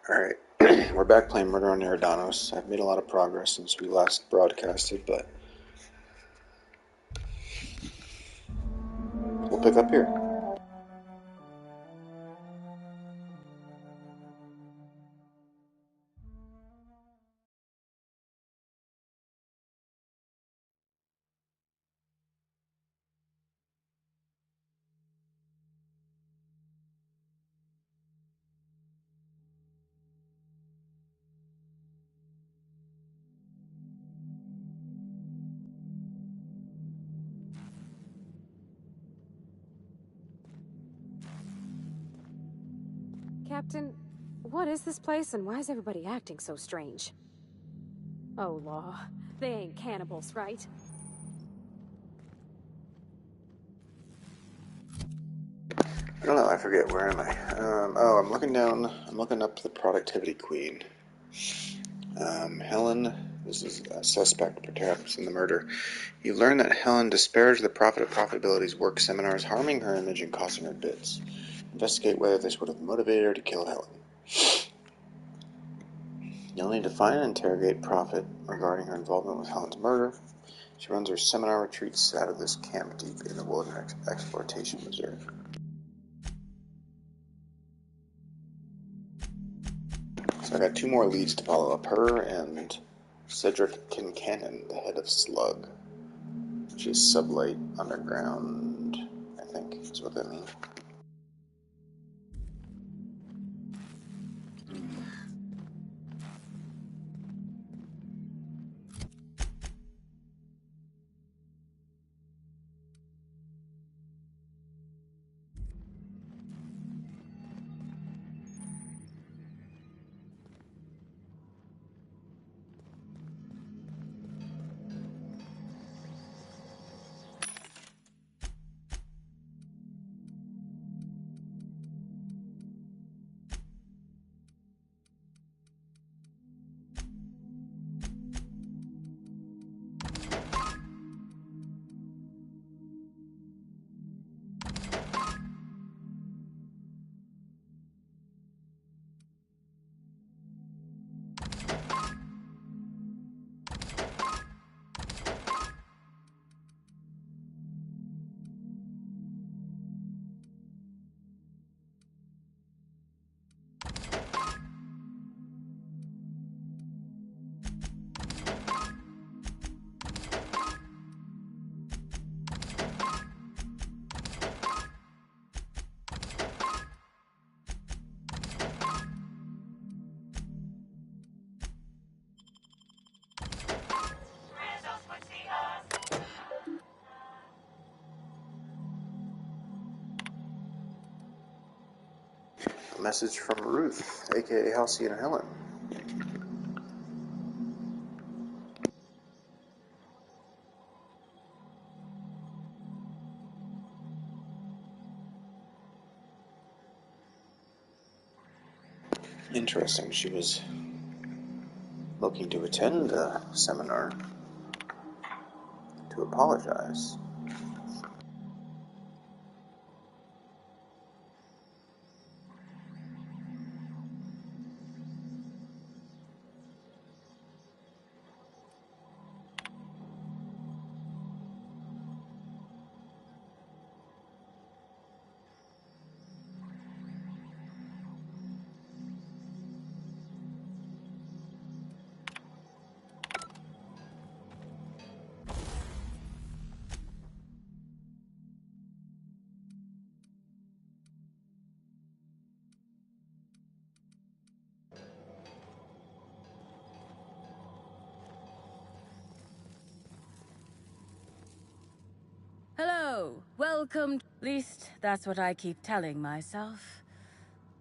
Alright, we're back playing Murder on Eridanos. I've made a lot of progress since we last broadcasted, but we'll pick up here. Captain, what is this place and why is everybody acting so strange? Oh, law. They ain't cannibals, right? I don't know, I forget, where am I? I'm looking up the productivity queen. Helen, this is a suspect perhaps in the murder. You learn that Helen disparaged the Prophet of Profitability's work seminars, harming her image and costing her bits. Investigate whether this would have motivated her to kill Helen. You'll need to find and interrogate Prophet regarding her involvement with Helen's murder. She runs her seminar retreats out of this camp deep in the Wilderness Exploitation Reserve. So I got two more leads to follow up, her and Cedric Kincannon, the head of Slug, which is Sublight Underground, I think is what that means. A message from Ruth, aka Halcyon and Helen. Interesting, she was looking to attend a seminar to apologize. Hello, welcome. At least that's what I keep telling myself.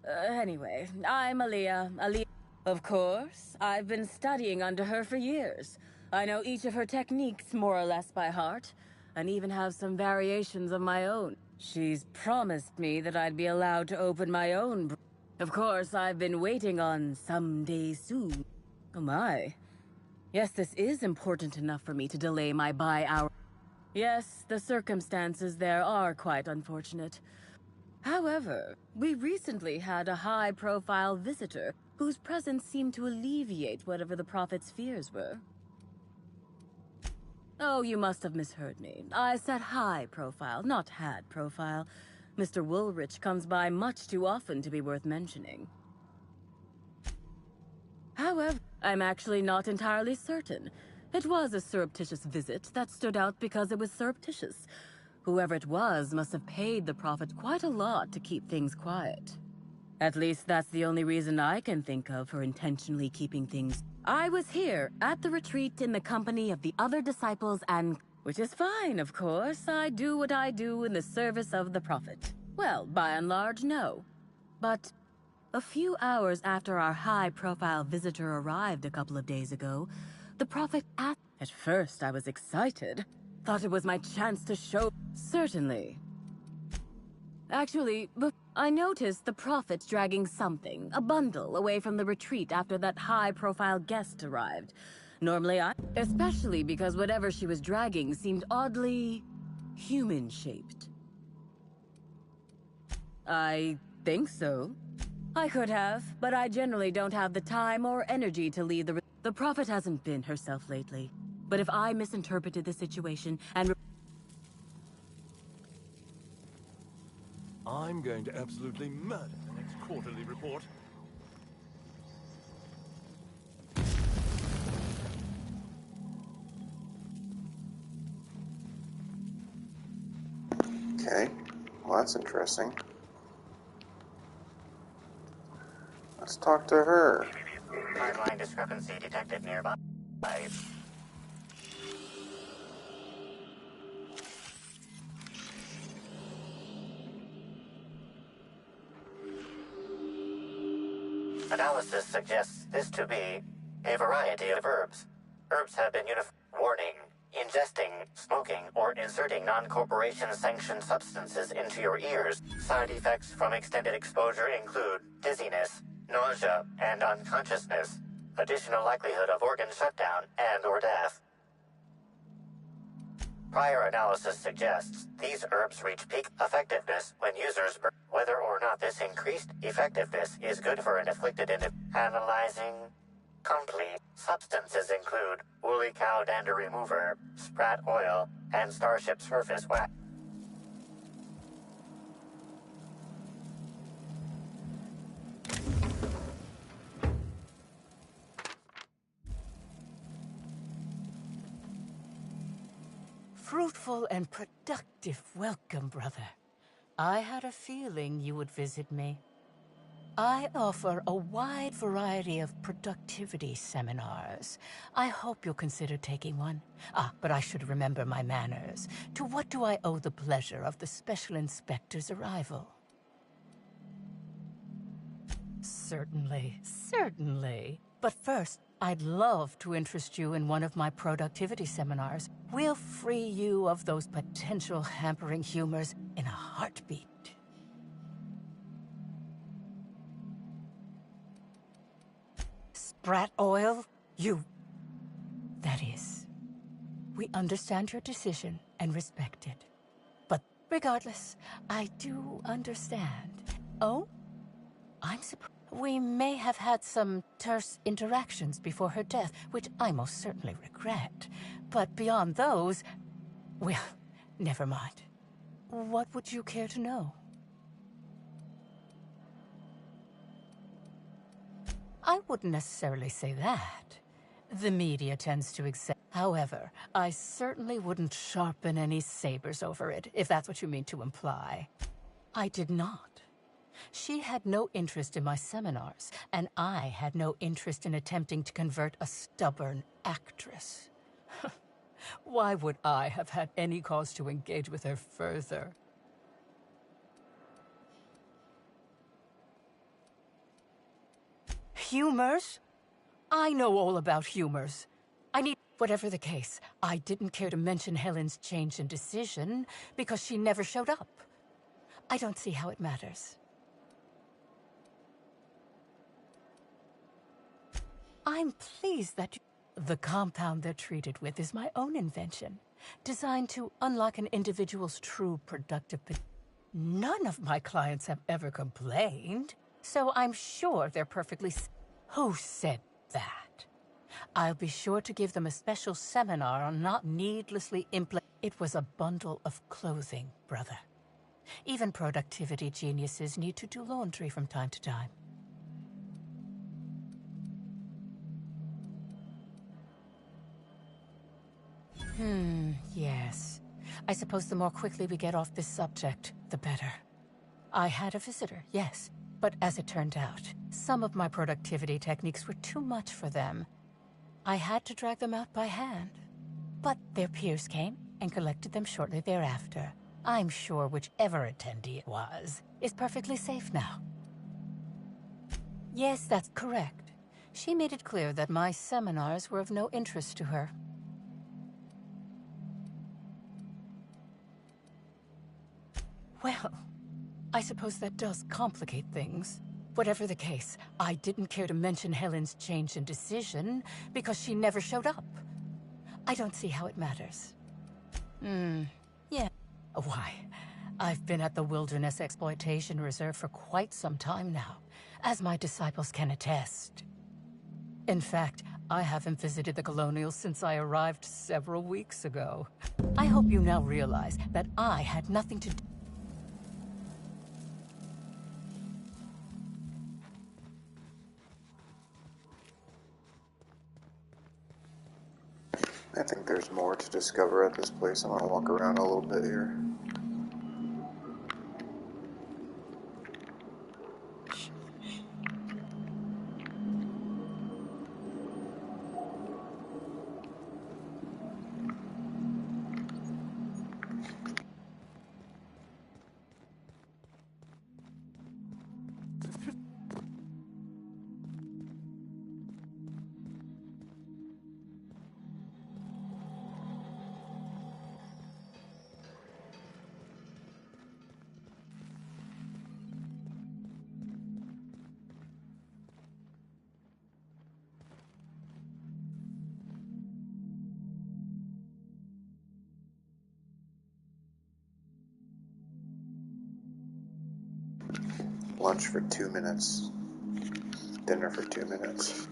Anyway, I'm Aaliyah. Of course, I've been studying under her for years. I know each of her techniques more or less by heart, and even have some variations of my own. She's promised me that I'd be allowed to open my own. Of course, I've been waiting on someday soon. Oh my. Yes, this is important enough for me to delay my by-hour. Yes, the circumstances there are quite unfortunate. However, we recently had a high-profile visitor. whose presence seemed to alleviate whatever the Prophet's fears were. Oh, you must have misheard me. I said high profile, not had profile. Mr. Woolrich comes by much too often to be worth mentioning. However, I'm actually not entirely certain. It was a surreptitious visit that stood out because it was surreptitious. Whoever it was must have paid the Prophet quite a lot to keep things quiet. At least that's the only reason I can think of for intentionally keeping things. I was here at the retreat in the company of the other disciples and... Which is fine, of course. I do what I do in the service of the Prophet. Well, by and large, no. But a few hours after our high-profile visitor arrived a couple of days ago, the Prophet asked... At first, I was excited. Thought it was my chance to show... Certainly. Actually, I noticed the Prophet dragging something, a bundle, away from the retreat after that high-profile guest arrived. Normally especially because whatever she was dragging seemed oddly... human-shaped. I think so. I could have, but I generally don't have the time or energy to lead the... The Prophet hasn't been herself lately. But if I misinterpreted the situation and... I'm going to absolutely murder the next quarterly report. Okay, well that's interesting. Let's talk to her. Timeline discrepancy detected nearby. Analysis suggests this to be a variety of herbs. Herbs have been Warning. Ingesting, smoking, or inserting non-corporation sanctioned substances into your ears. Side effects from extended exposure include dizziness, nausea, and unconsciousness. Additional likelihood of organ shutdown and/or death. Prior analysis suggests these herbs reach peak effectiveness when users burn. Whether or not this increased effectiveness is good for an afflicted individual. Analyzing. Complete. Substances include woolly cow dander remover, sprat oil, and starship surface wax. Fruitful and productive welcome, brother. I had a feeling you would visit me. I offer a wide variety of productivity seminars. I hope you'll consider taking one. But I should remember my manners. To what do I owe the pleasure of the Special Inspector's arrival? Certainly, certainly. But first, I'd love to interest you in one of my productivity seminars. We'll free you of those potential hampering humors in a heartbeat. Sprat oil? That is. We understand your decision and respect it. But regardless, I do understand. Oh? I'm surprised. We may have had some terse interactions before her death, which I most certainly regret. But beyond those, well, never mind. What would you care to know? I wouldn't necessarily say that. The media tends to accept. However, I certainly wouldn't sharpen any sabers over it, if that's what you mean to imply. I did not. She had no interest in my seminars, and I had no interest in attempting to convert a stubborn actress. Why would I have had any cause to engage with her further? Humors? I know all about humors. Whatever the case, I didn't care to mention Helen's change in decision because she never showed up. I don't see how it matters. I'm pleased that the compound they're treated with is my own invention, designed to unlock an individual's true productive potential. None of my clients have ever complained, so I'm sure they're perfectly... Who said that? I'll be sure to give them a special seminar on not needlessly It was a bundle of clothing, brother. Even productivity geniuses need to do laundry from time to time. Yes. I suppose the more quickly we get off this subject, the better. I had a visitor, yes. But as it turned out, some of my productivity techniques were too much for them. I had to drag them out by hand. But their peers came and collected them shortly thereafter. I'm sure whichever attendee it was is perfectly safe now. Yes, that's correct. She made it clear that my seminars were of no interest to her. Well, I suppose that does complicate things. Whatever the case, I didn't care to mention Helen's change in decision because she never showed up. I don't see how it matters. Yeah. Why, I've been at the Wilderness Exploitation Reserve for quite some time now, as my disciples can attest. In fact, I haven't visited the Colonials since I arrived several weeks ago. I hope you now realize that I had nothing to do. I think there's more to discover at this place. I want to walk around a little bit here. Lunch for 2 minutes. Dinner for 2 minutes.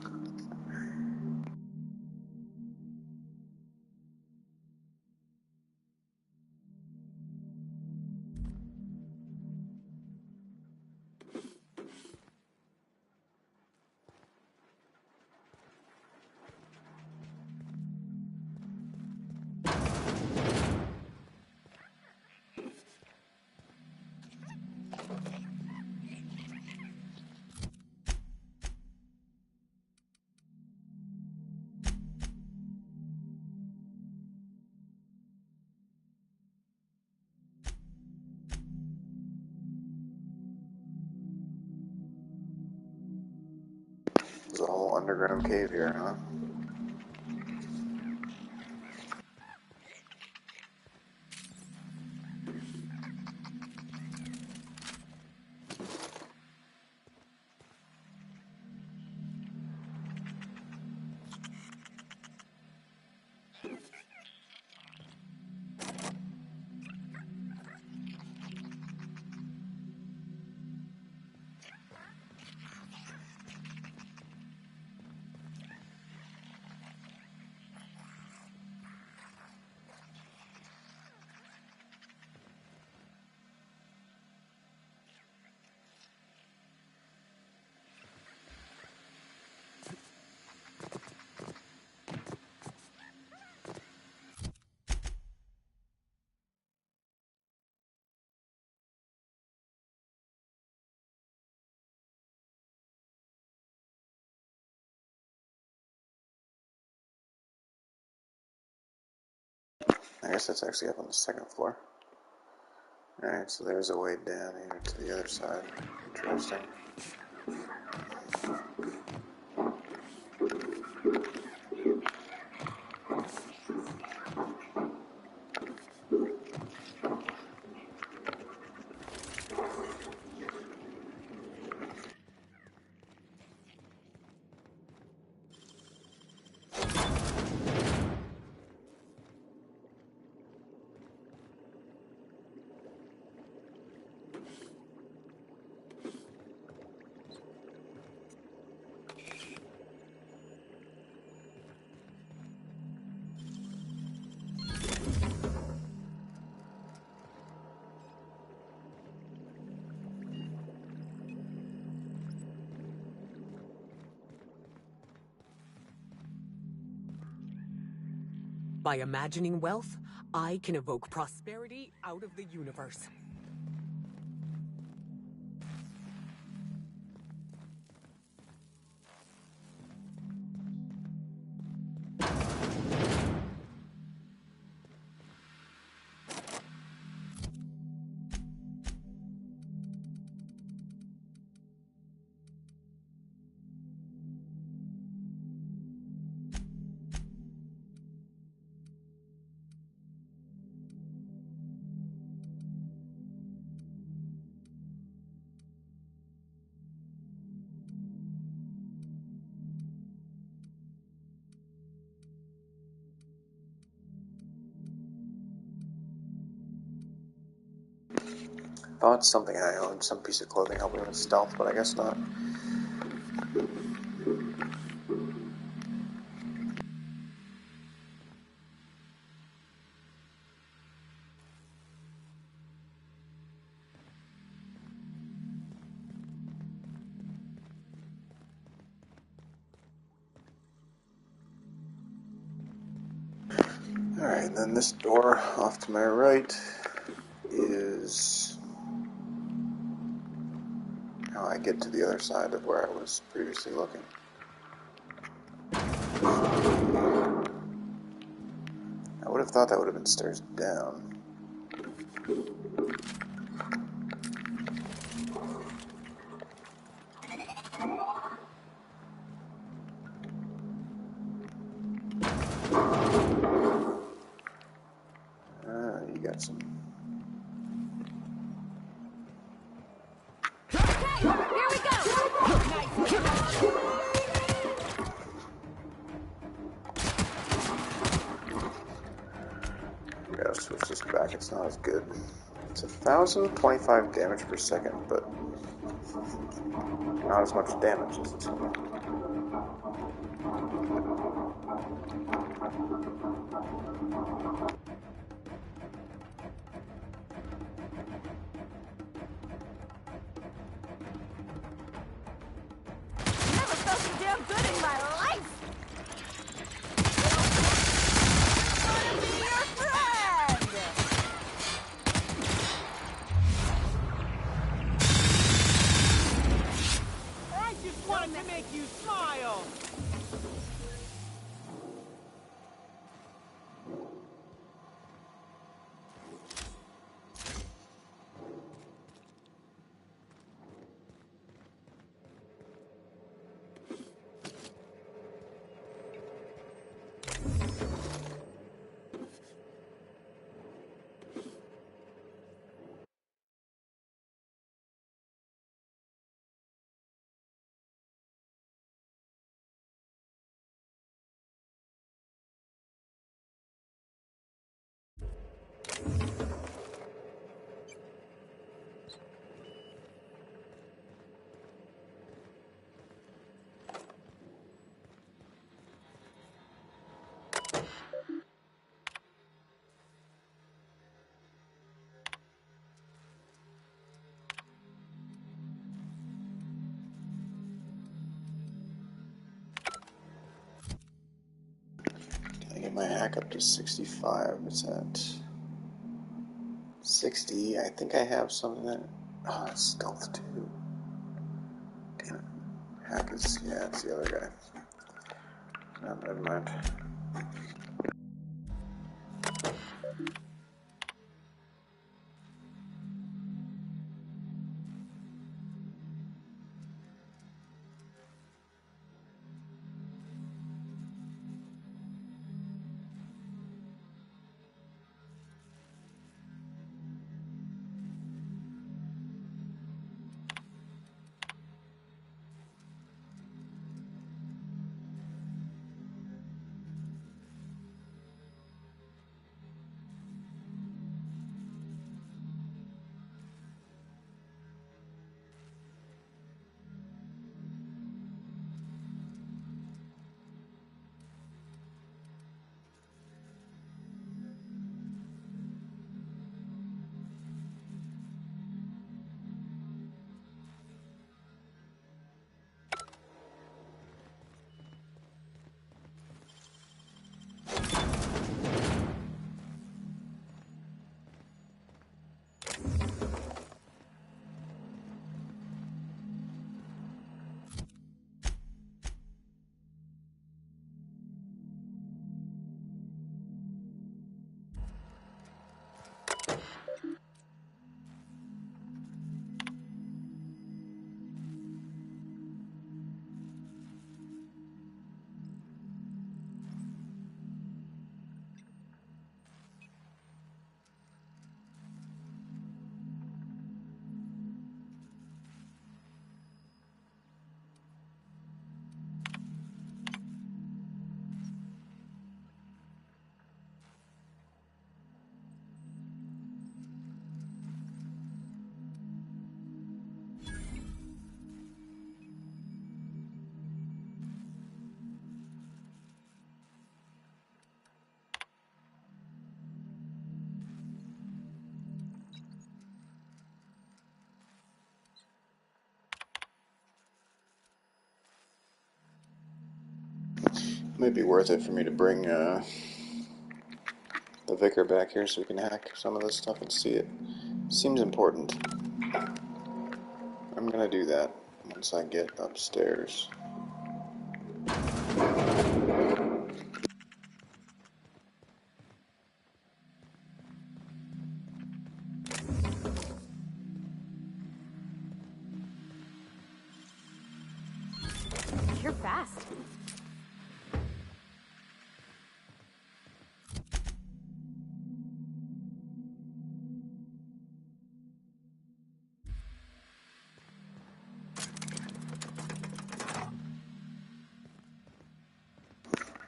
There's a whole underground cave here, huh? I guess that's actually up on the second floor. Alright, so there's a way down here to the other side. Interesting. By imagining wealth, I can evoke prosperity out of the universe. Thought something I owned, some piece of clothing helping with stealth, but I guess not. Alright, then this door off to my right is how I get to the other side of where I was previously looking. I would have thought that would have been stairs down. You got some... Okay, here we go! I gotta switch this back, it's not as good. It's 1,025 damage per second, but not as much damage as it's going. Never felt so damn good in my life! Wanna be your friend! I just wanted to make you smile! Can I get my hack up to 65? It's at 60. I think I have something that... Oh, it's stealth too. Damn it. Hack is... Yeah, it's the other guy. No, never mind. Might be worth it for me to bring the vicar back here so we can hack some of this stuff and see it. Seems important. I'm gonna do that once I get upstairs. You're fast.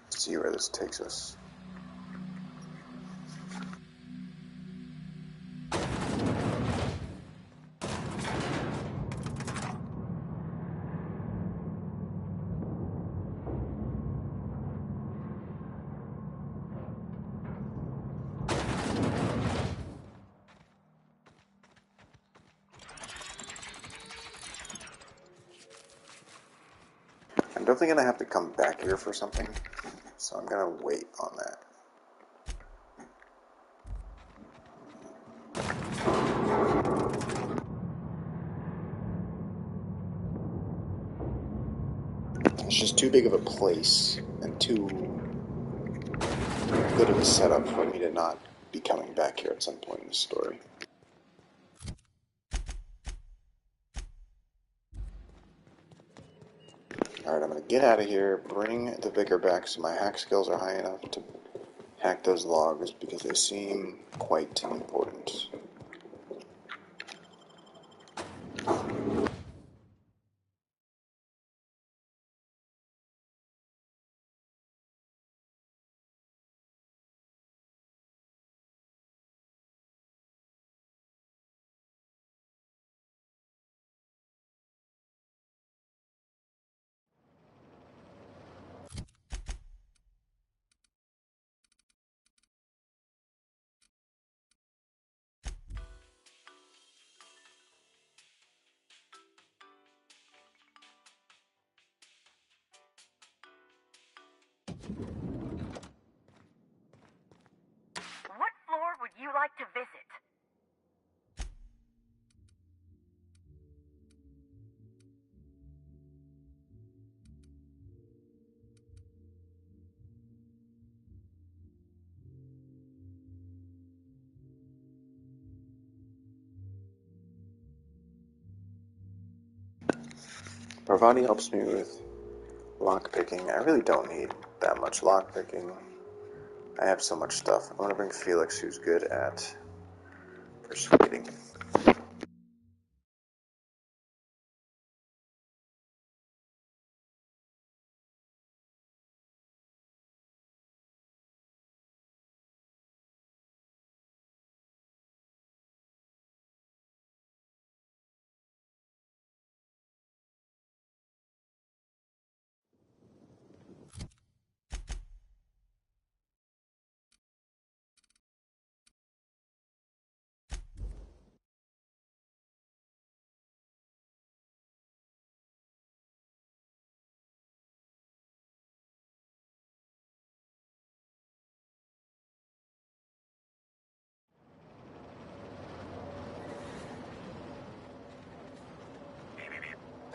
Let's see where this takes us. I'm definitely going to have to come back here for something, so I'm going to wait on that. It's just too big of a place and too good of a setup for me to not be coming back here at some point in the story. Alright, I'm going to get out of here, bring the vicar back so my hack skills are high enough to hack those logs because they seem quite important. What floor would you like to visit? Parvati helps me with lockpicking. I really don't need that much lockpicking. I have so much stuff. I'm going to bring Felix, who's good at persuading.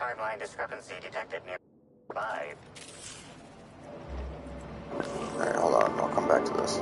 Timeline discrepancy detected nearby. Alright, hold on. I'll come back to this.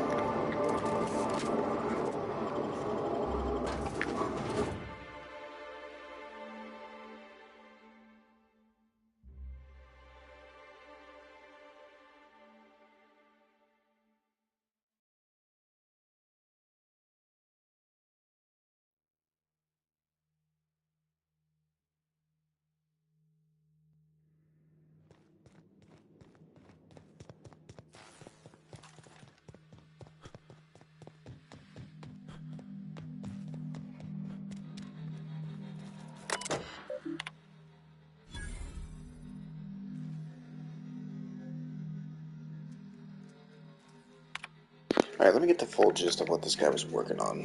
Alright, let me get the full gist of what this guy was working on.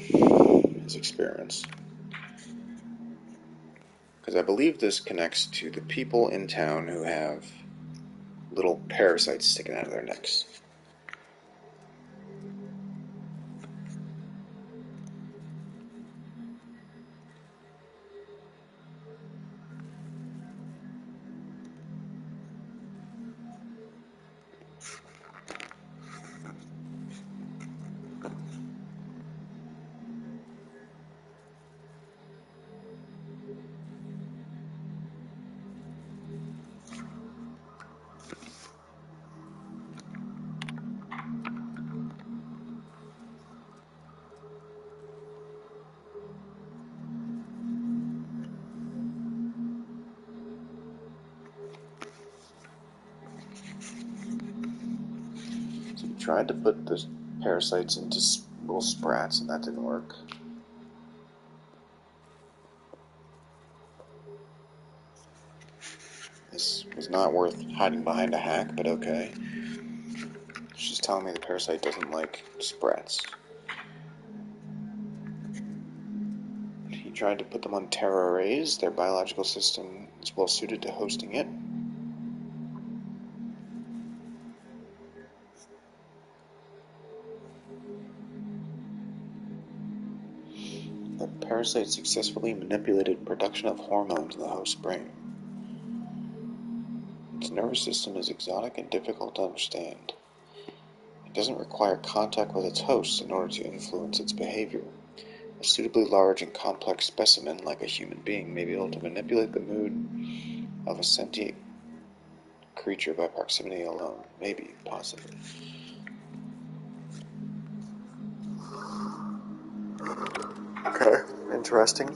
His experiments. Because I believe this connects to the people in town who have little parasites sticking out of their necks. Tried to put the parasites into little sprats, and that didn't work. This was not worth hiding behind a hack, but okay. She's telling me the parasite doesn't like sprats. He tried to put them on Terra arrays. Their biological system is well suited to hosting it. The parasite successfully manipulated production of hormones in the host's brain. Its nervous system is exotic and difficult to understand. It doesn't require contact with its host in order to influence its behavior. A suitably large and complex specimen, like a human being, may be able to manipulate the mood of a sentient creature by proximity alone. Maybe, possibly. Okay, interesting.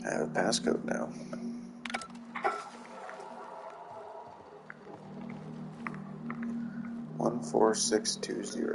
I have a passcode now. One 4620.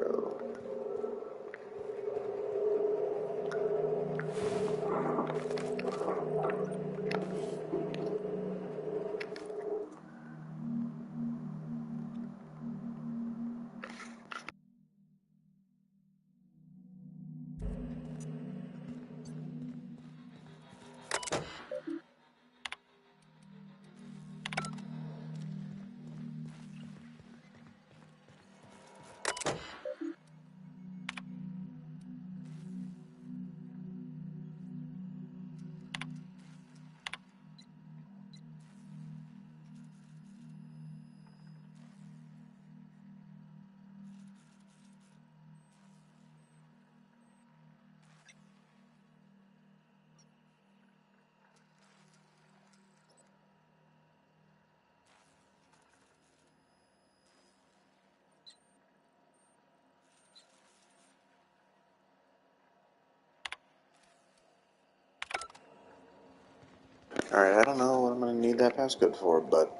Alright, I don't know what I'm going to need that passcode for, but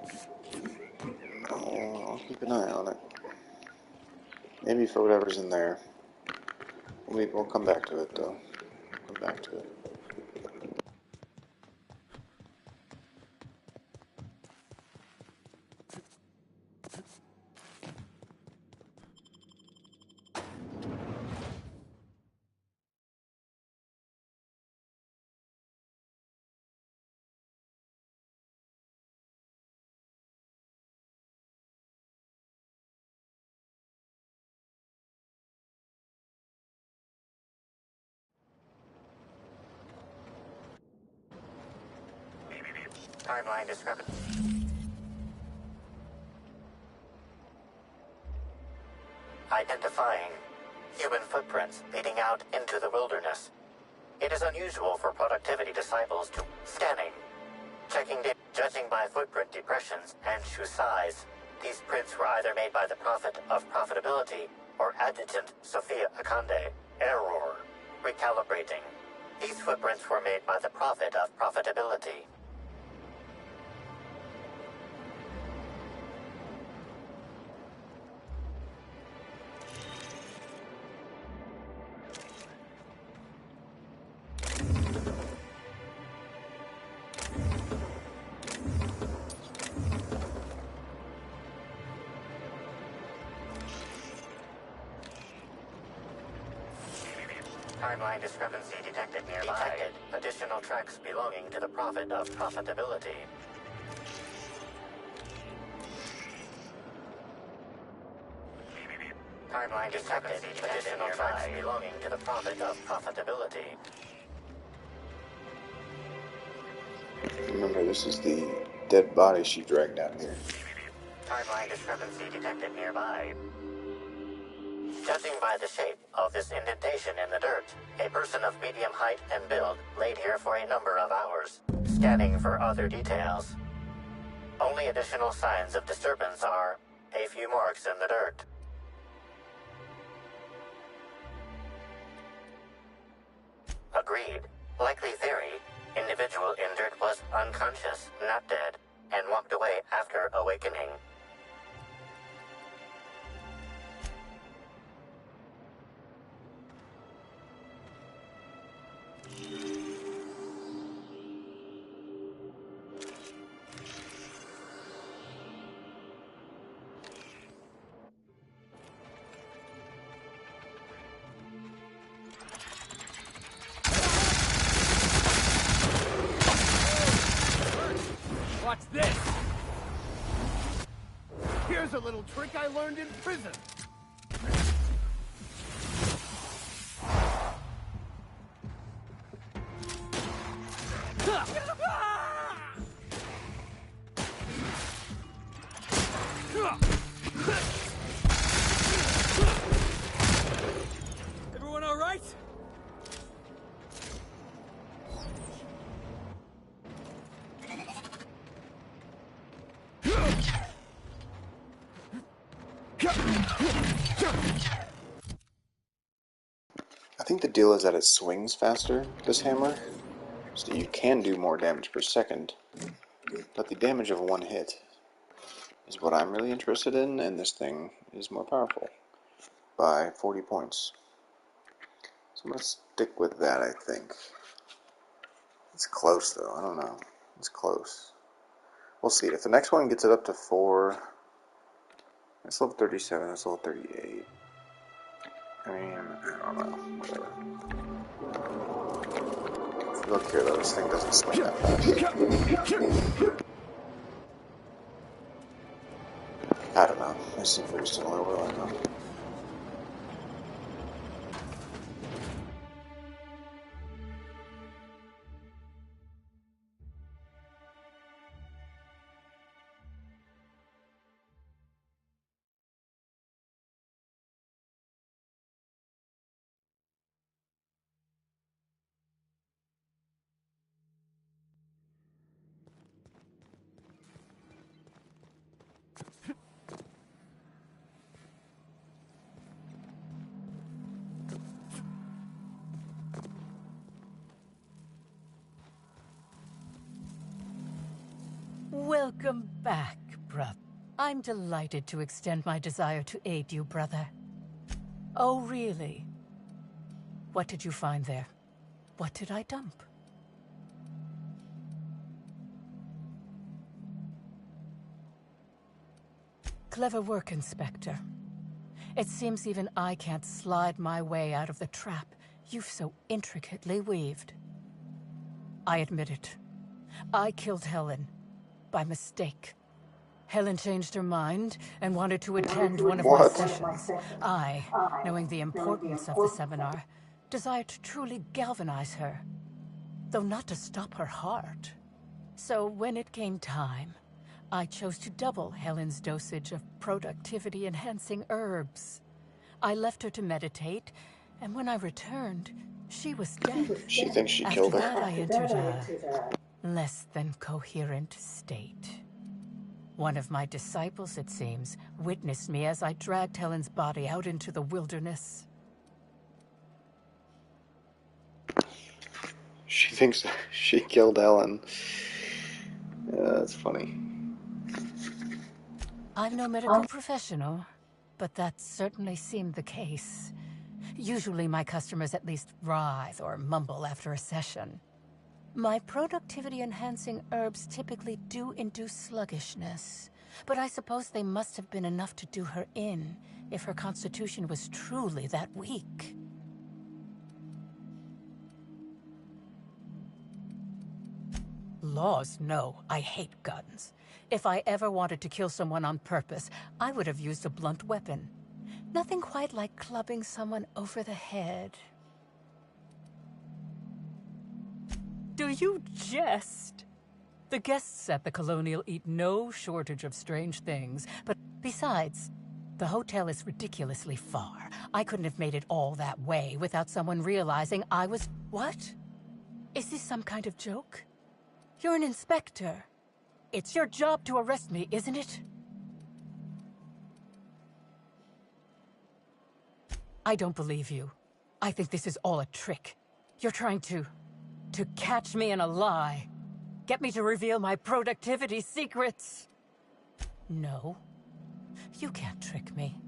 I'll keep an eye on it. Maybe for whatever's in there. We'll come back to it, though. Come back to it. Timeline discrepancy. Identifying human footprints leading out into the wilderness. It is unusual for productivity disciples to scanning, checking data, judging by footprint depressions and shoe size. These prints were either made by the Prophet of Profitability or Adjutant Sophia Akande. Error. Recalibrating. These footprints were made by the Prophet of Profitability. Timeline discrepancy detected nearby. Additional tracks belonging to the Prophet of Profitability. Timeline detected. Additional tracks belonging to the Prophet of Profitability. Remember, this is the dead body she dragged down here. Timeline discrepancy detected nearby. Judging by the shape of this indentation in the dirt, a person of medium height and build laid here for a number of hours, scanning for other details. Only additional signs of disturbance are a few marks in the dirt. Agreed. Likely theory, individual injured was unconscious, not dead, and walked away after awakening. Watch this! Here's a little trick I learned in prison. Everyone all right? I think the deal is that it swings faster, this hammer, so you can do more damage per second, but the damage of one hit is what I'm really interested in, and this thing is more powerful by 40 points. So I'm going to stick with that, I think. It's close, though. I don't know. It's close. We'll see. If the next one gets it up to 4, that's level 37, that's level 38. I mean, I don't know. Whatever. If you look here, though, this thing doesn't swing that fast. I don't know. They seem pretty similar. What do I know? Welcome back, brother. I'm delighted to extend my desire to aid you, brother. Oh, really? What did you find there? What did I dump? Clever work, Inspector. It seems even I can't slide my way out of the trap you've so intricately weaved. I admit it. I killed Helen. By mistake. Helen changed her mind and wanted to attend one of my sessions. I, knowing the importance of the seminar, desired to truly galvanize her, though not to stop her heart. So when it came time, I chose to double Helen's dosage of productivity-enhancing herbs. I left her to meditate, and when I returned, she was dead. She thinks she killed her. After that, I entered a less than coherent state. One of my disciples, it seems, witnessed me as I dragged Helen's body out into the wilderness. She thinks she killed Ellen. That's funny. I'm no medical professional, but that certainly seemed the case. Usually my customers at least writhe or mumble after a session. My productivity-enhancing herbs typically do induce sluggishness, but I suppose they must have been enough to do her in if her constitution was truly that weak. Laws, no. I hate guns. If I ever wanted to kill someone on purpose, I would have used a blunt weapon. Nothing quite like clubbing someone over the head. Do you jest? The guests at the Colonial eat no shortage of strange things, but besides, the hotel is ridiculously far. I couldn't have made it all that way without someone realizing I was... What? Is this some kind of joke? You're an inspector. It's your job to arrest me, isn't it? I don't believe you. I think this is all a trick. You're trying to catch me in a lie. Get me to reveal my productivity secrets. No. You can't trick me.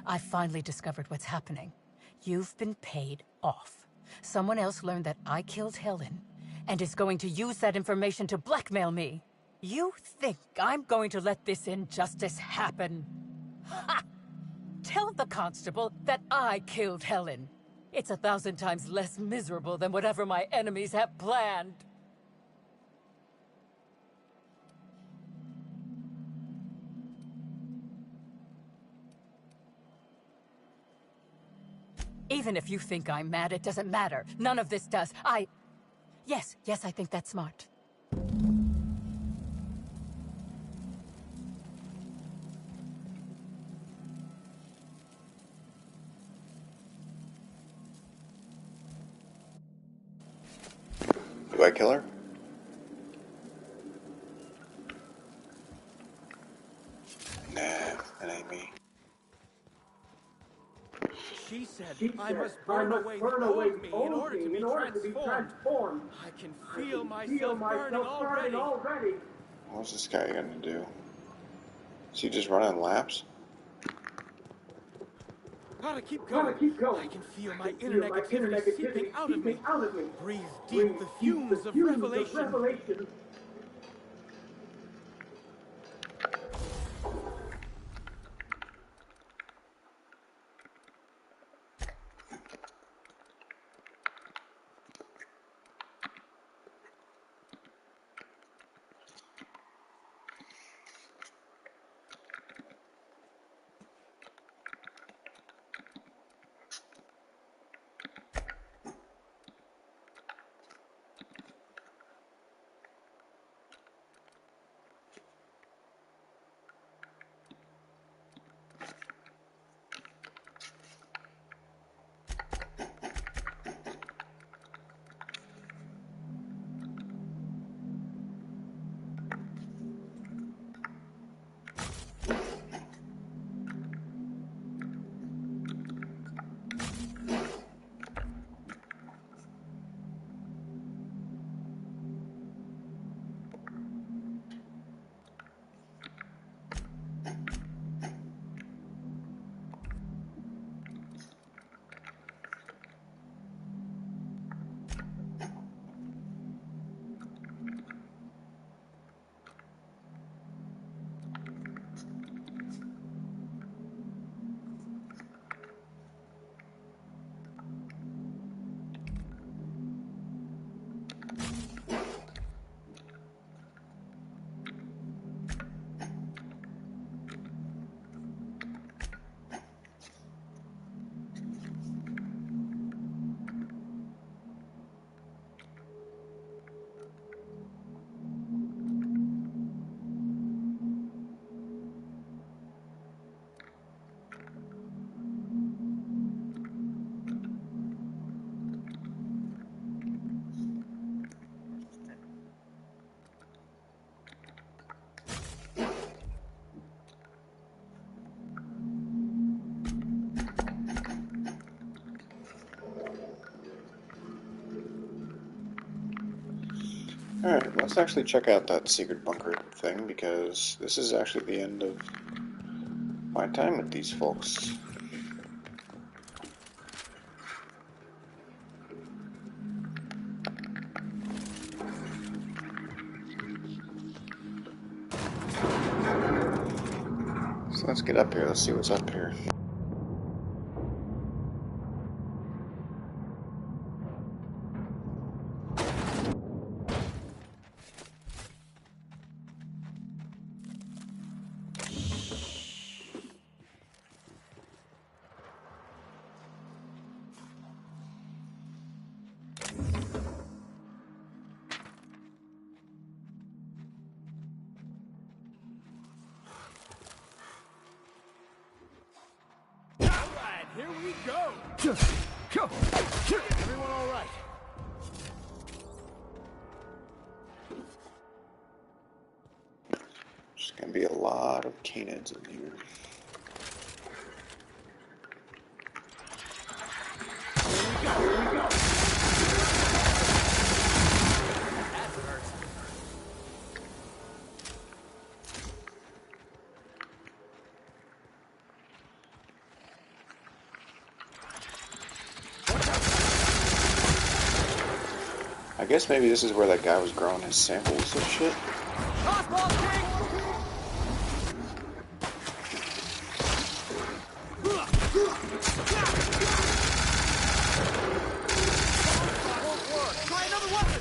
I've finally discovered what's happening. You've been paid off. Someone else learned that I killed Helen, and is going to use that information to blackmail me. You think I'm going to let this injustice happen? Ha! Tell the constable that I killed Helen. It's 1,000 times less miserable than whatever my enemies have planned. Even if you think I'm mad, it doesn't matter. None of this does. Yes, I think that's smart. Do I kill her? Nah, that ain't me. She said I must burn away the old me in order to be transformed. I can feel myself burning already. What's this guy gonna do? Is he just running laps? Gotta keep going. I can feel my inner negativity seeping out of me. Breathe deep the fumes of revelation. Alright, let's actually check out that secret bunker thing, because this is actually the end of my time with these folks. So let's get up here, let's see what's up here. Here we go! Everyone all right? There's gonna be a lot of canids in here. Here we go! That hurts. I guess maybe this is where that guy was growing his samples of shit. Crossball king! Won't work. Try another weapon!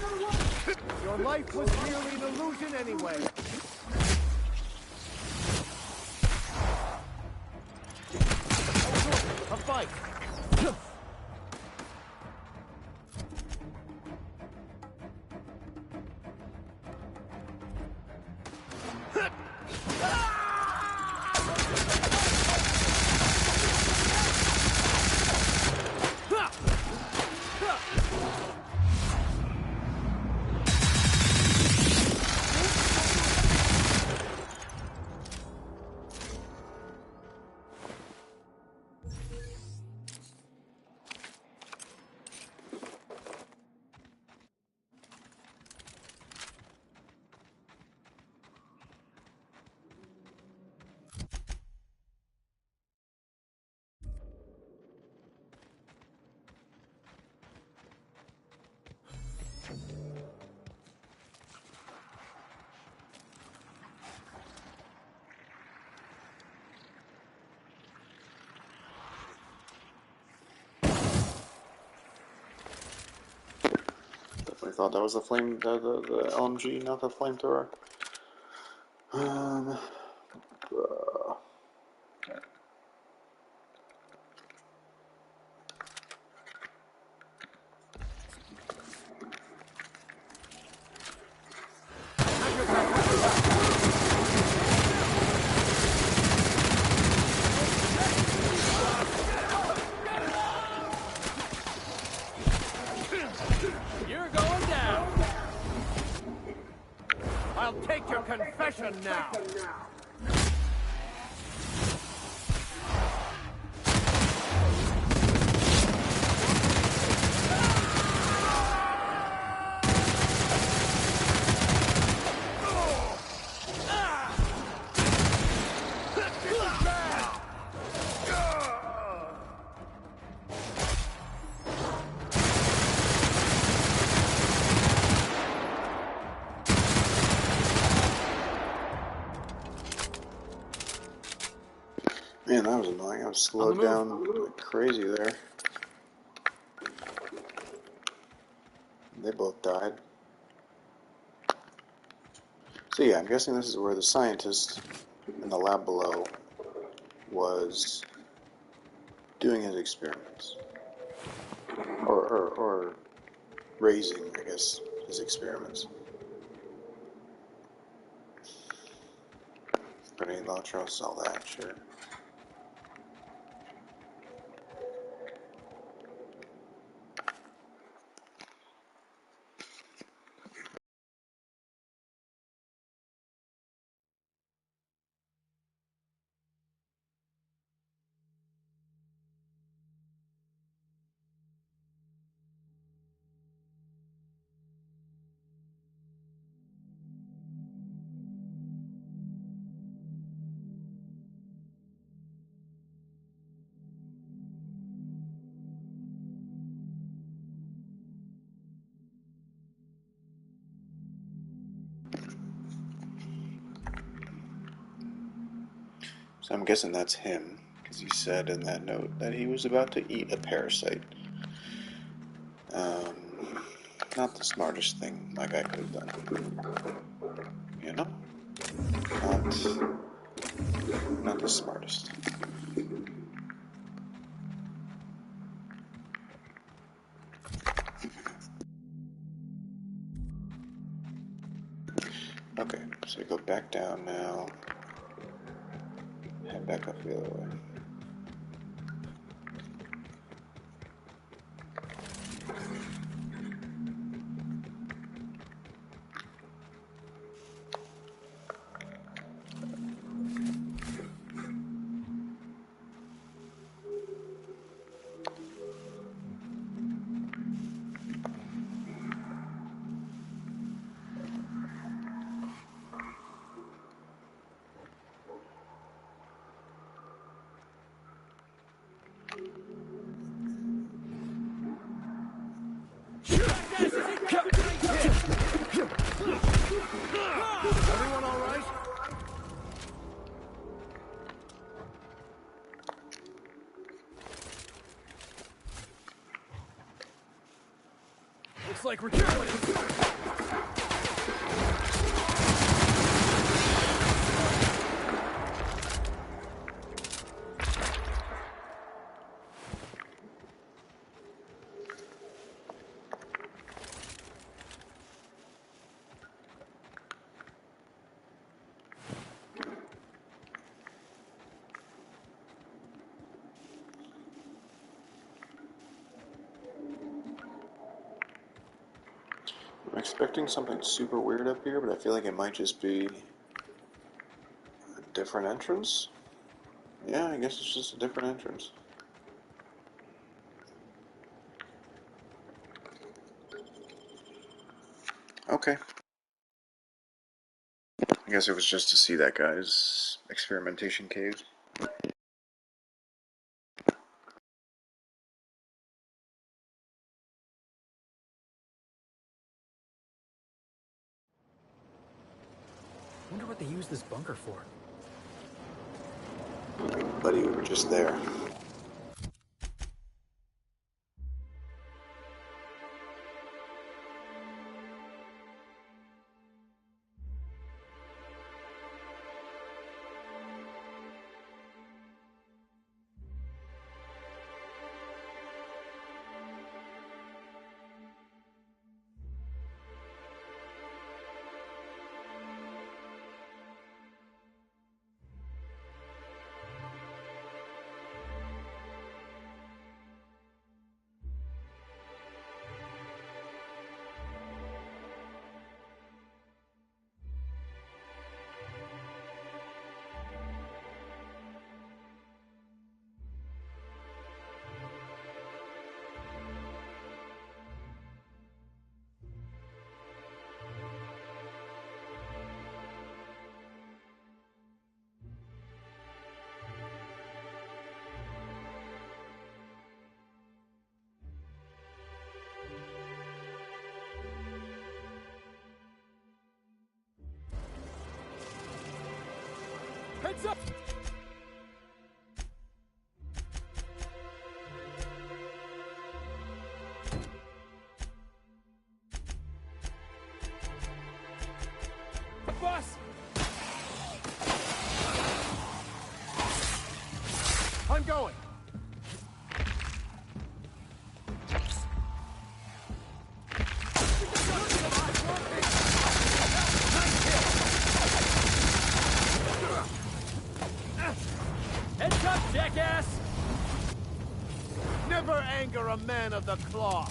Your life was merely an illusion anyway. A fight! Definitely thought that was the LMG, not the flamethrower. Uh, You're going down! I'll take your confession now! Man, that was annoying. I was slowed down like crazy there. They both died. So yeah, I'm guessing this is where the scientist in the lab below was doing his experiments. Or raising, I guess, his experiments. Grenade launcher, I'll sell that, sure. So I'm guessing that's him, because he said in that note that he was about to eat a parasite. Not the smartest thing my guy could have done. You know? Not the smartest. Okay, so go back down now. Head back up the other way. Everyone all right? Looks like we're doing it. I'm expecting something super weird up here, but I feel like it might just be a different entrance. Yeah, I guess it's just a different entrance. Okay. I guess it was just to see that guy's experimentation caves. Wonder what they use this bunker for. Buddy, we were just there. Heads up! Boss! I'm going! Heads up, jackass! Never anger a man of the claw!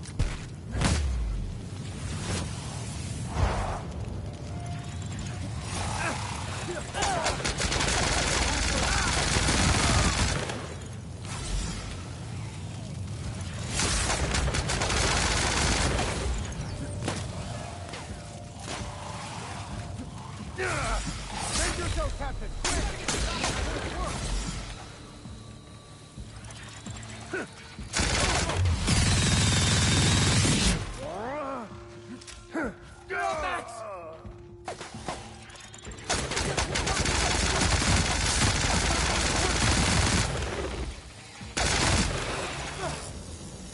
Make yourself, Captain! Go, Max!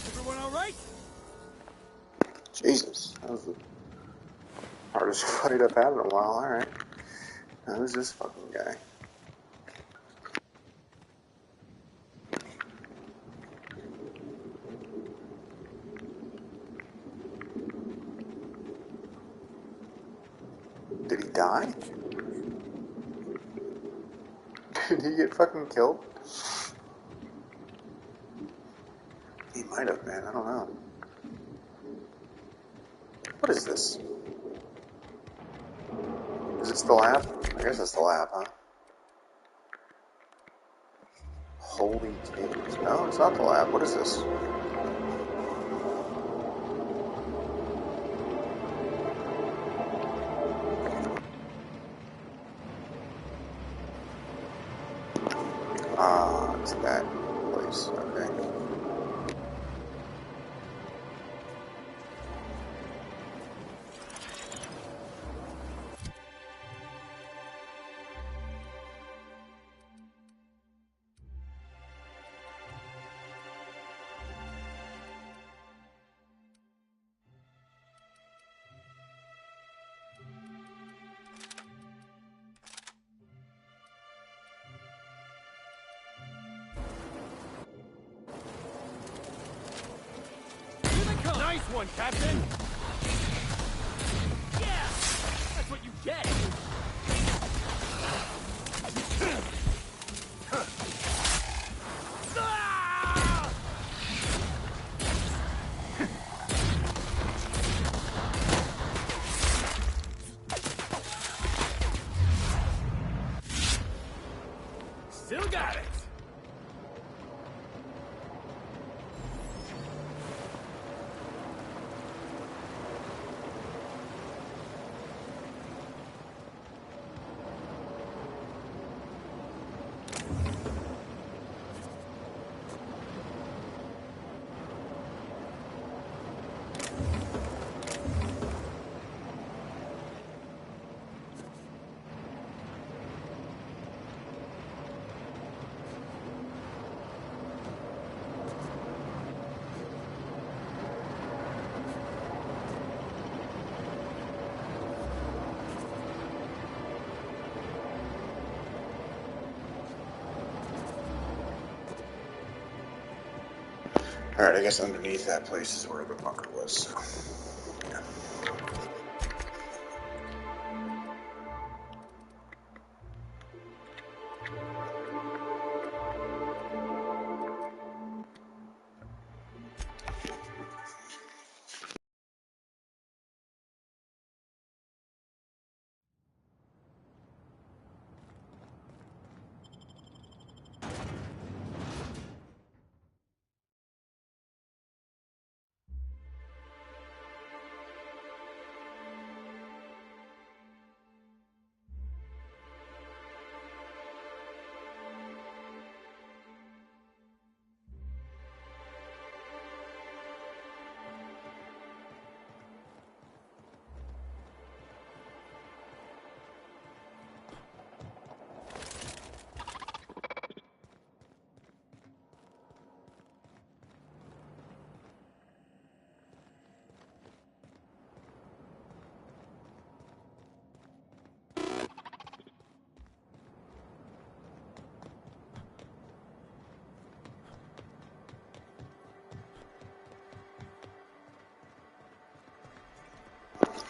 Everyone all right? Jesus, that was the hardest fight I've had in a while. Alright. Now, who's this fucking guy? Did he die? Did he get fucking killed? He might have, man. I don't know. What is this? Is it the lab? I guess it's the lab, huh? Holy titties. No, it's not the lab. What is this? Ah, it's that place. Okay. one, Captain! Yeah! That's what you get! Ah! Still got it! Alright, I guess underneath that place is where the bunker was, so... yeah.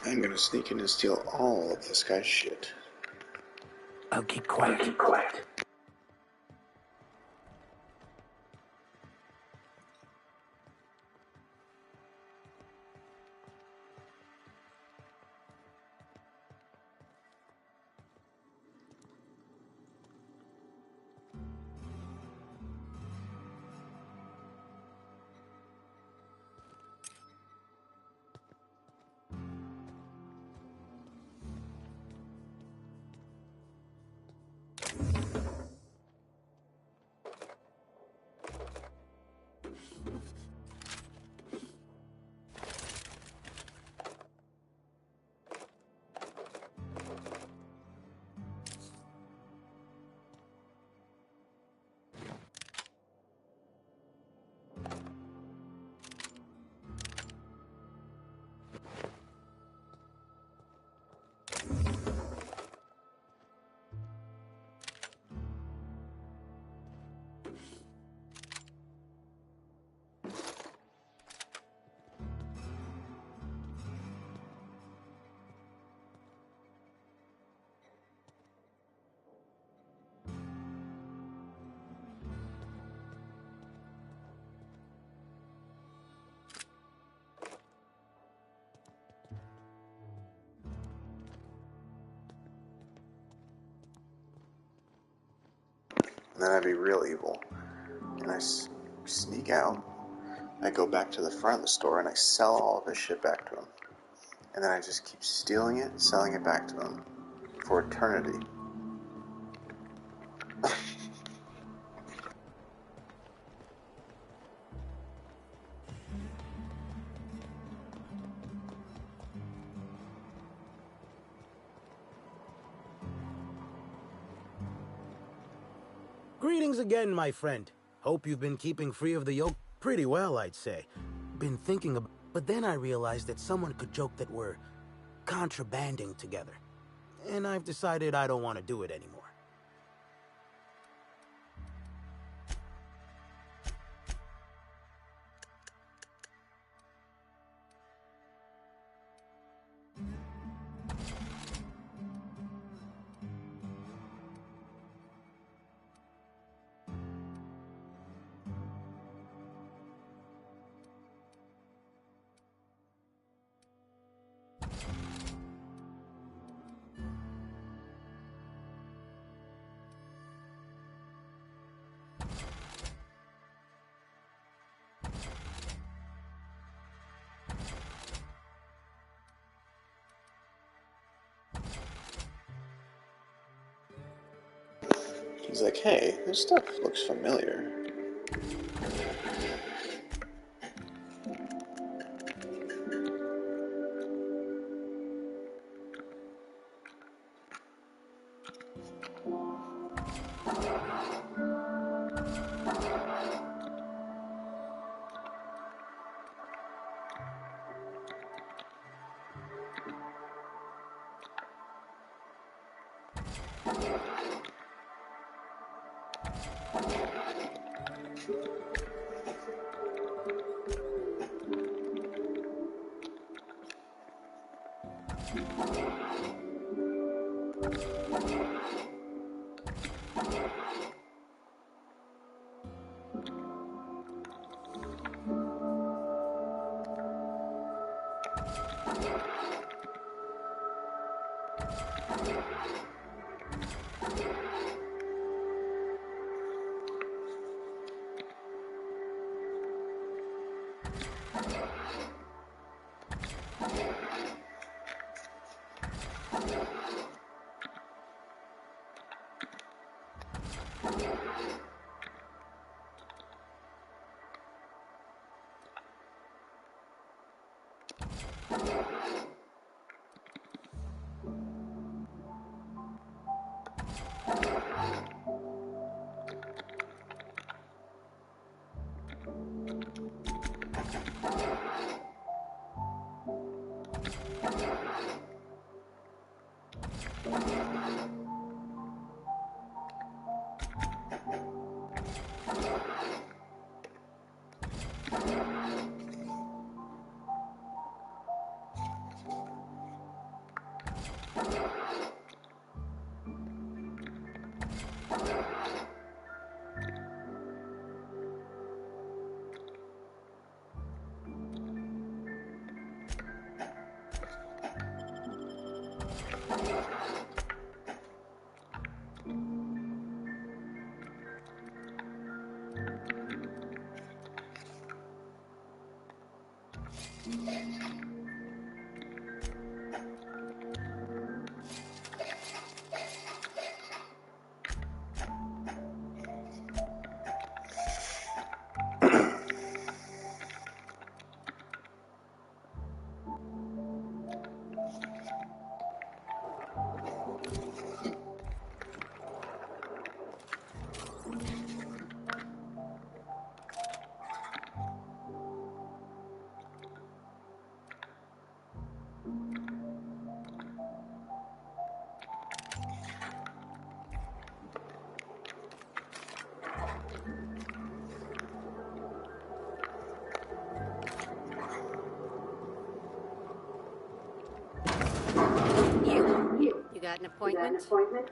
I'm gonna sneak in and steal all of this guy's shit. I'll keep quiet. And then I'd be real evil. And I sneak out. I go back to the front of the store and I sell all of his shit back to him. And then I just keep stealing it, selling it back to him. For eternity. Greetings again, my friend. Hope you've been keeping free of the yoke pretty well, I'd say. Been thinking about... But then I realized that someone could joke that we're contrabanding together. And I've decided I don't want to do it anymore. He's like, hey, this stuff looks familiar. You got an appointment?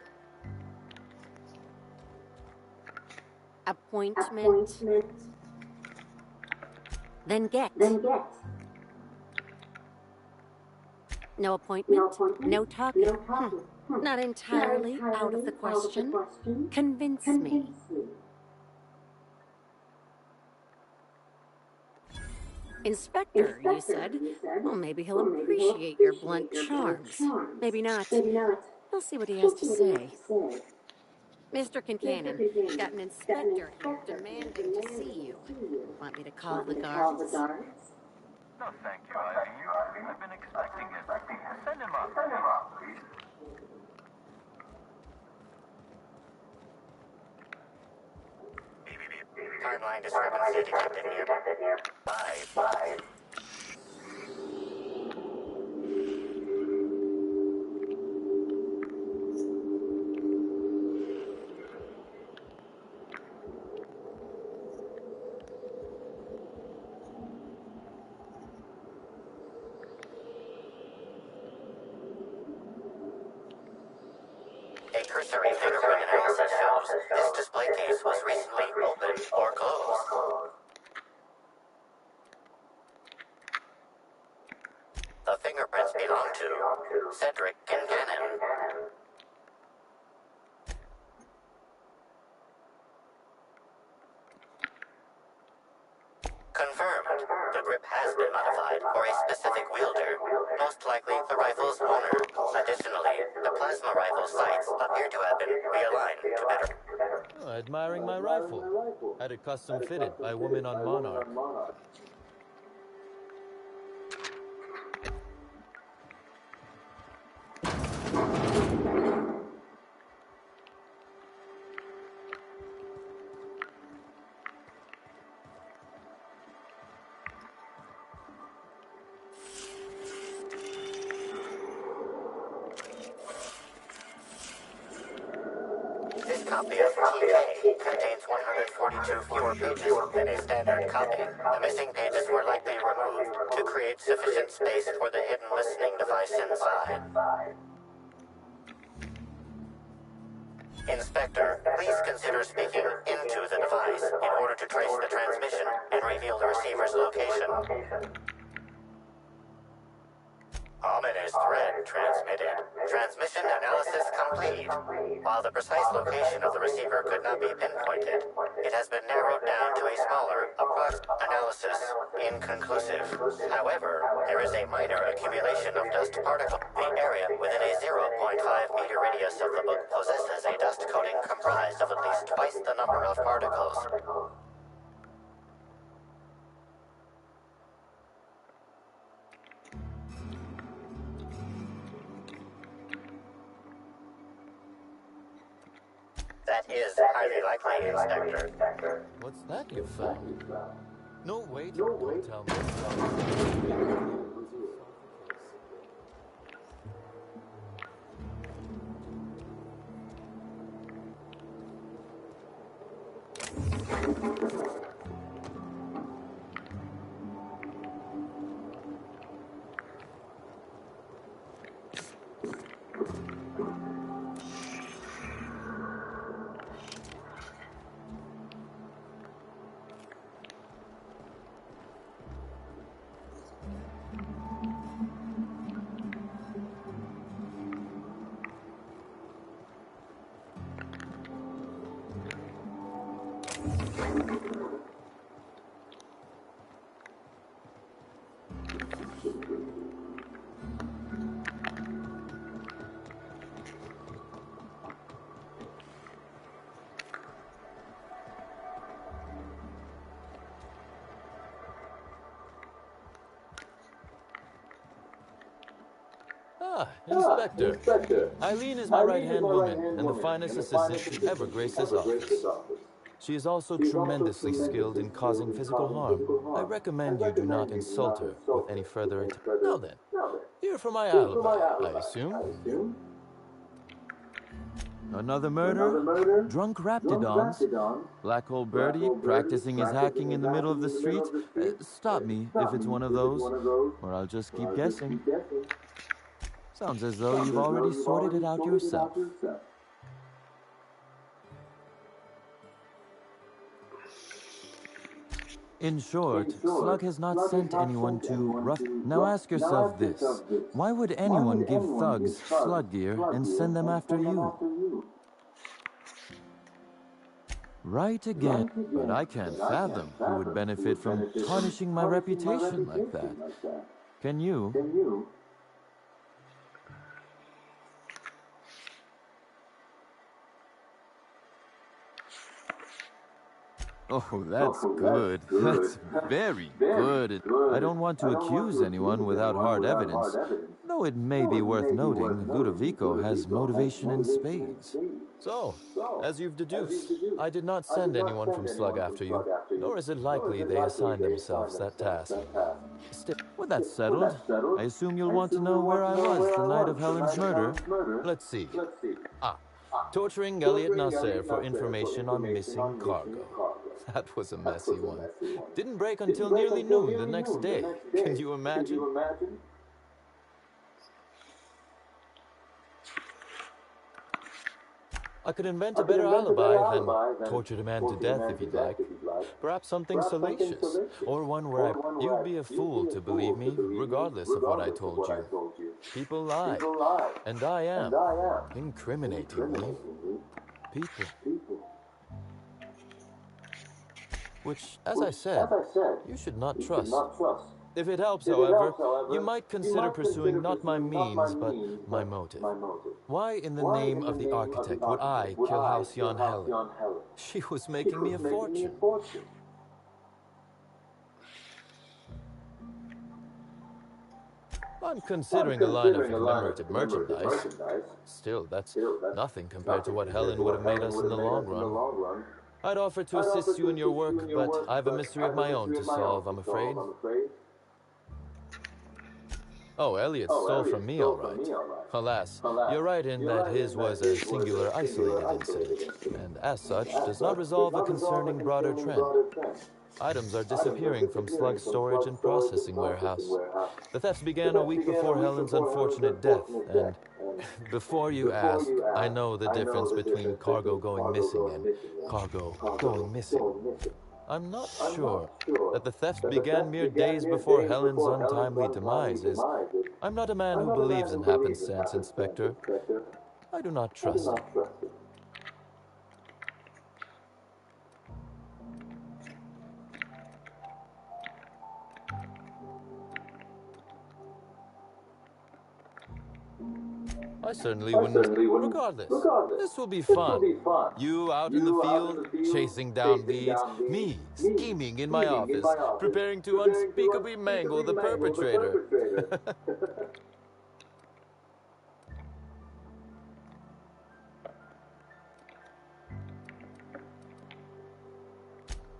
Appointment? Then get. No appointment? No talking? Not entirely out of the question. Convince me. Inspector, you said? Well, maybe he'll appreciate your blunt charms. Maybe not. We'll see what he has to say. Mr. Kincannon, got an inspector here demanding to see you. Want me to call the guards? No, thank you, Ivy. I've been expecting it. Send him up. Timeline discrepancy detected near. Five. A cursory fingerprint analysis shows this display case was recently opened or closed. The fingerprints belong to Cedric Kincannon. Confirmed. experiment. The grip has been modified for a specific wielder, most likely the rifle's owner. Additionally, the plasma rifle sights appear to have been realigned to better... Oh, admiring my rifle. Had it custom fitted by a woman on Monarch. This copy of TK contains 142 fewer pages than a standard copy. The missing pages were likely removed to create sufficient space for the hidden listening device inside. Inspector, please consider speaking into the device in order to trace the transmission and reveal the receiver's location. Ominous thread transmitted. Transmission analysis complete. While the precise location of the receiver could not be pinpointed, it has been narrowed down to a smaller, approximate analysis. Inconclusive. However, there is a minor accumulation of dust particles. The area within a 0.5 meter radius of the book possesses a dust coating comprised of at least twice the number of particles. That is highly likely, Inspector. What's that you found? No, wait. Don't tell me. Ah, Inspector. Eileen is my right-hand woman and the finest assistant to ever grace this office. She is also tremendously skilled in causing physical harm. I recommend you do not insult her with any further attention. Now then, here for my alibi, I assume. Another murder? Drunk Raptidons? Black Hole Birdie practicing his hacking in the middle of the street? Stop me if it's one of those, or I'll just keep guessing. Sounds as though you've already sorted it out yourself. In short, Slug has not sent anyone to rough... Now ask yourself this. Why would anyone give thugs Slug gear and send them after you? Right again, but I can't fathom who would benefit from tarnishing my reputation like that. Can you? Oh, that's good. That's very good. I don't want to accuse anyone without hard evidence, though it may be worth noting Ludovico has motivation in spades. So, as you've deduced, I did not send anyone from Slug after you, nor is it likely they assigned themselves that task. Still, with that settled, I assume you'll want to know where I was the night of Helen's murder. Let's see. Torturing Elliot Nasser for information on missing cargo. That was a messy one. Didn't break until nearly noon the next day. Can you imagine? I could invent a better alibi than tortured a man to death if you'd like. Perhaps something salacious, or one where you'd be a fool to believe me, regardless of what I told you. People lie, and I am, incriminatingly, people. which, as I said, you should not trust. If it helps, however, you might consider pursuing not my means, but my motive. Why in the name of the architect would I kill Halcyon Helen? She was making me a fortune. I'm considering a line of commemorative merchandise. Still, that's nothing compared to what Helen would have made us in the long run. I'd offer to assist you in your work, but I have a mystery of my own to solve, I'm afraid. Oh, Elliot stole from me, all right. Alas, you're right in that his was a singular, isolated incident, and as such, does not resolve a concerning broader trend. Items are disappearing from Slug's storage and processing warehouse. The thefts began a week before Helen's unfortunate death, and before you ask, I know the difference between cargo going missing and cargo going missing. I'm not sure that the theft began mere days before Helen's untimely demise is. I'm not a man who believes in happenstance, Inspector. I do not trust it. I certainly wouldn't. Regardless, this will be fun. You out in the field, chasing down leads. Me, scheming in my office, preparing to unspeakably mangle the perpetrator.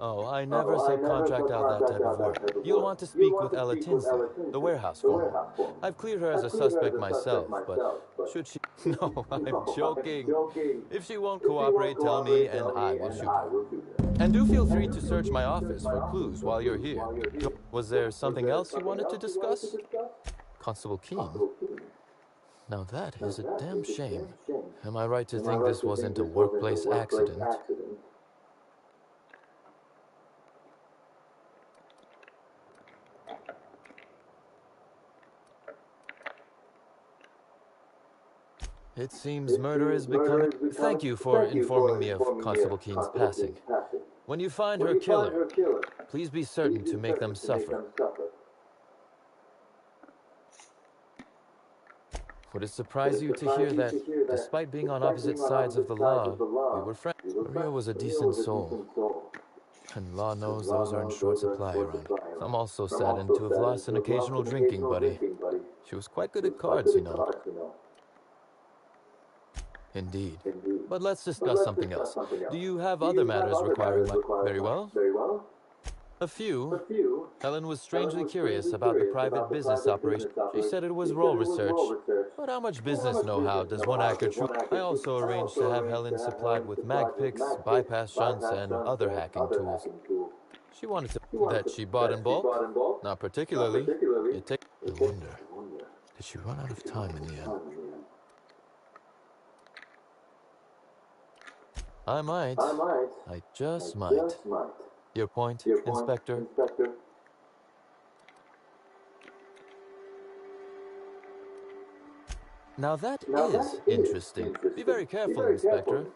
Oh, I never subcontract out that type of work. You'll want to speak with Ella Tinsley, the warehouse foreman. I've cleared her as a suspect myself, but should she... No, I'm joking. If she won't cooperate, tell me and I will shoot her. And do feel free to search my office for clues while you're here. Was there something else you wanted to discuss? Constable Keene? Now that is a damn shame. Am I right to think this wasn't a workplace accident? It seems murder is becoming... Thank you for informing me of Constable Keene's passing. When you find her killer, please be certain to make them suffer. Would it surprise you to hear that, despite being on opposite sides of the law, we were friends? Maria was a decent soul. And law knows those are in short supply around. I'm also saddened to have lost an occasional drinking buddy. She was quite good at cards, you know. Indeed. But let's discuss something else. Do you have other matters requiring my... Very well. A few. Helen was strangely curious about the private business operation. She said it was role research. But how much business know-how does one actor truly... I also arranged to have Helen supplied with mag picks, bypass shunts, and other hacking tools. She wanted to... That she bought in bulk? Not particularly. It takes... I wonder, did she run out of time in the end? I might. I just might. Your point, Inspector? Now that is interesting. Be very careful, Inspector.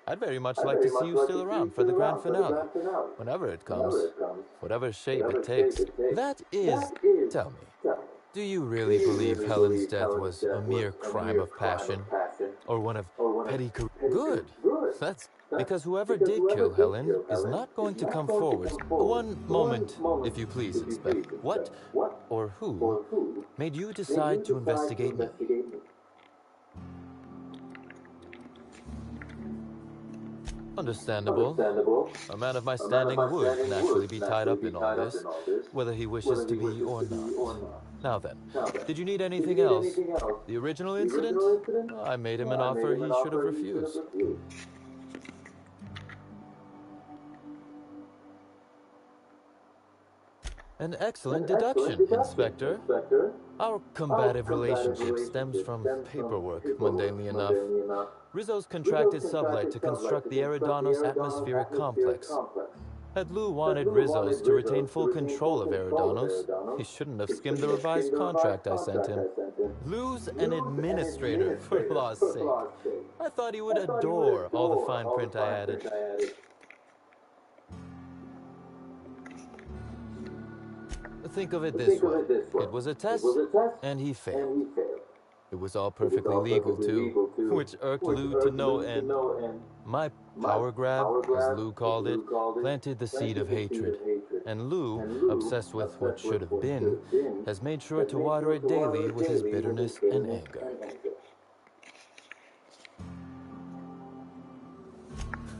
I'd very much like to see you still around for the grand finale. Whenever it comes. Whatever shape it takes. That is... Tell me. Do you really believe Helen's death was a mere crime of passion? Or one of petty... Good. That's because whoever did kill Helen is not going to come forward. One moment, if you please, Inspector. What or who made you decide to investigate me? Understandable. A man of my standing would naturally be tied up in all this, whether he wishes to be or not. Now then, did you need anything else? The original incident? I made him an offer he should have refused. An excellent deduction, Inspector. Our combative relationship stems from paperwork, mundanely enough. Rizzo's contracted sublight to construct the Eridanos atmospheric complex. Had Lou wanted Rizzo's to retain full control of Eridanos, he shouldn't have skimmed the revised contract I sent him. Lou's an administrator, for law's sake. I thought he would adore all the fine print I added. Think of it this way. It was a test, and he failed. It was all perfectly legal, too, which irked Lou to no end. My power grab, as Lou called it, planted the seed of hatred. And Lou, obsessed with what should have been, has made sure to water it daily with his bitterness and anger.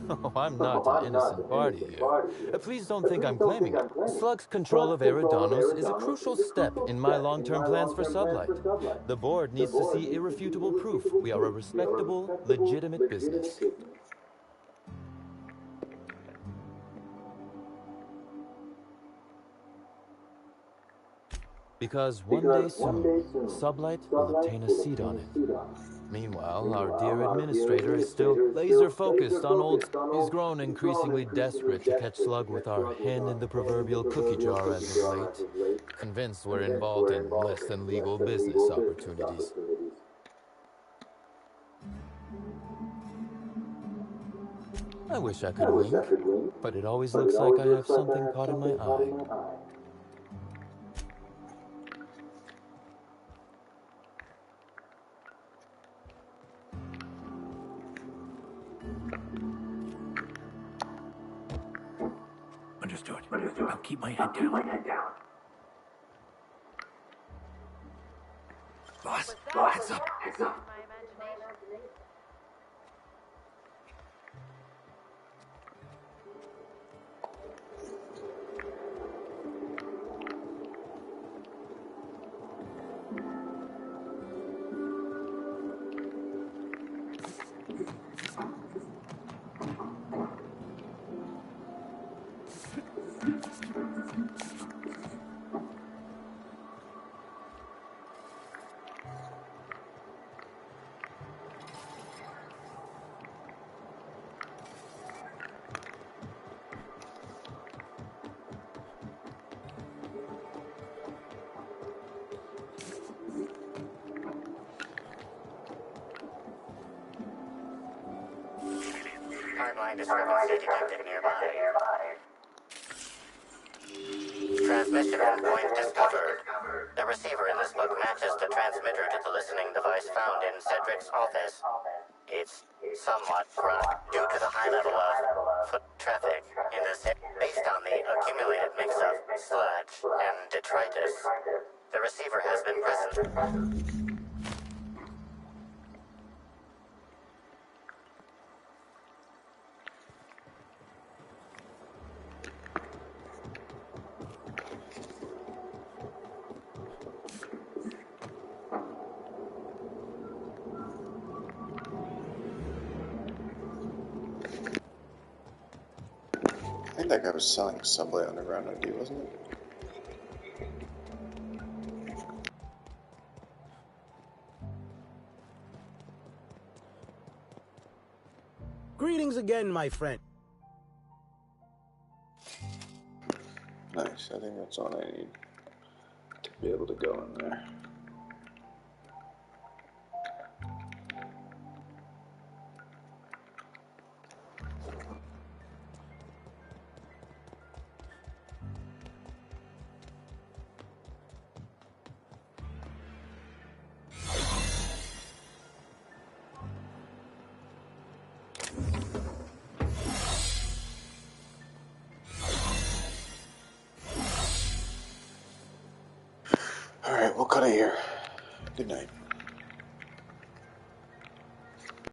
Oh, I'm not an innocent party here. Please don't think I'm claiming it. Slug's control of Eridanos is a crucial step in my long-term plans for Sublight. The board needs to see irrefutable proof we are a respectable, legitimate business. Because one day soon, Sublight will obtain a seat on it. Meanwhile, our dear administrator is still laser-focused on old... He's grown increasingly desperate to catch Slug with our hand in the proverbial cookie jar as of late, convinced we're involved in less than legal business opportunities. I wish I could wink, but it always looks like I have something caught in my eye. Understood. I'll keep my head down. Boss, heads up. Hardline discrepancy detected nearby. Transmission endpoint discovered. The receiver in this book matches the transmitter to the listening device found in Cedric's office. It's somewhat corrupt due to the high level of foot traffic in this based on the accumulated mix of sludge and detritus. The receiver has been present. I think that guy was selling Subway Underground ID, wasn't it? Greetings again, my friend. Nice, I think that's all I need to be able to go in there. Alright, we'll cut it here. Good night.